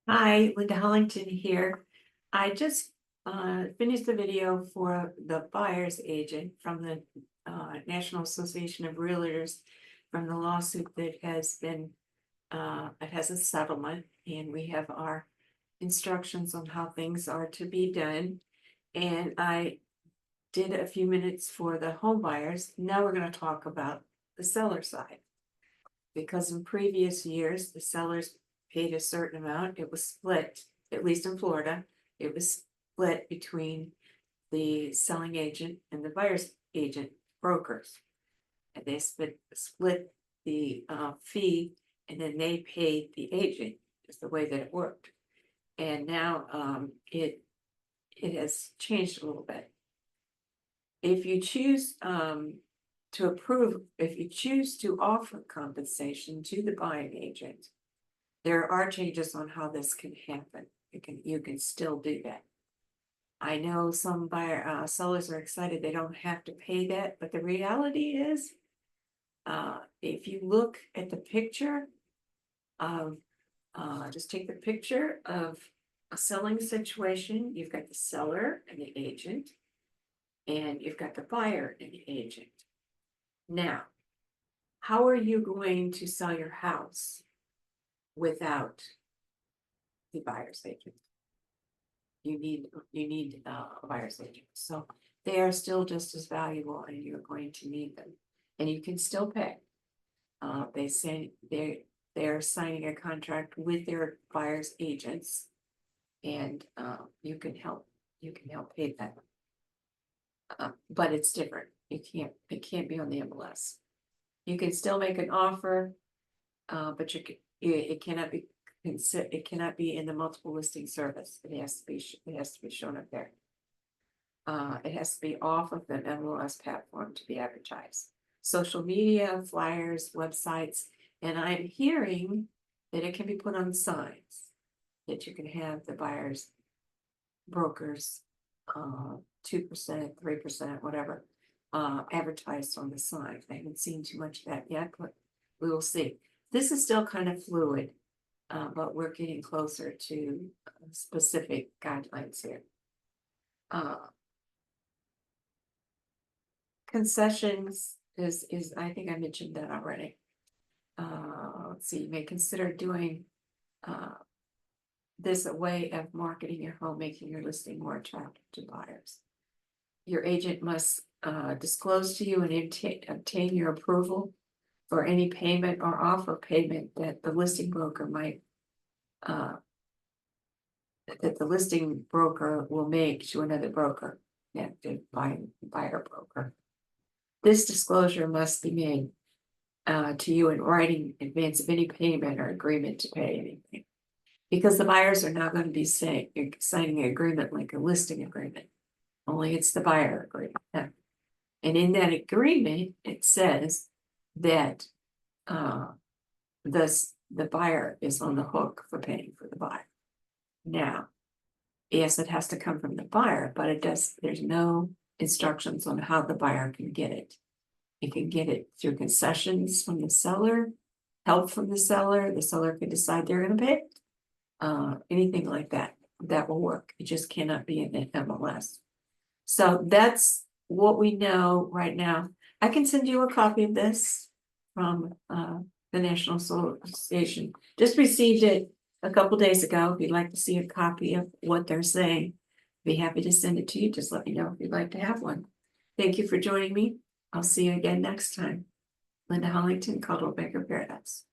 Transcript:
Hi, Linda Hollington here. I just finished the video for the buyer's agent from the National Association of Realtors from the lawsuit that has been, it has a settlement, and we have our instructions on how things are to be done. And I did a few minutes for the home buyers. Now we're going to talk about the seller side. Because in previous years, the sellers paid a certain amount, it was split, at least in Florida, it was split between the selling agent and the buyer's agent brokers. And they split the fee, and then they paid the agent, is the way that it worked. And now it has changed a little bit. If you choose if you choose to offer compensation to the buying agent, there are changes on how this can happen. You can still do that. I know some sellers are excited they don't have to pay that, but the reality is, if you look at the picture of, just take the picture of a selling situation, you've got the seller and the agent, and you've got the buyer and the agent. Now, how are you going to sell your house without the buyer's agent? You need a buyer's agent. So they are still just as valuable, and you're going to need them, and you can still pay. They say they're signing a contract with their buyer's agents, and you can help pay them. But it's different. It can't be on the MLS. You can still make an offer, but it cannot be in the multiple listing service. It has to be shown up there. It has to be off of the MLS platform to be advertised. Social media, flyers, websites, and I'm hearing that it can be put on signs, that you can have the buyers, brokers, 2%, 3%, whatever, advertised on the sign. I haven't seen too much of that yet, but we will see. This is still kind of fluid, but we're getting closer to specific guidelines here. Concessions is I think I mentioned that already. Let's see, you may consider doing this a way of marketing your home, making your listing more attractive to buyers. Your agent must disclose to you and obtain your approval for any payment or offer payment that the listing broker might will make to another broker, the buyer broker. This disclosure must be made to you in writing in advance of any payment or agreement to pay anything, because the buyers are not going to be signing an agreement like a listing agreement. Only it's the buyer agreement. And in that agreement, it says that the buyer is on the hook for paying for the buyer. Now, yes, it has to come from the buyer, but there's no instructions on how the buyer can get it. It can get it through concessions from the seller, help from the seller can decide they're going to pay it. Anything like that will work. It just cannot be in the MLS. So that's what we know right now. I can send you a copy of this from the National Association. Just received it a couple days ago. If you'd like to see a copy of what they're saying, be happy to send it to you. Just let me know if you'd like to have one. Thank you for joining me. I'll see you again next time. Linda Hollington, Caldwell Banker Paradise.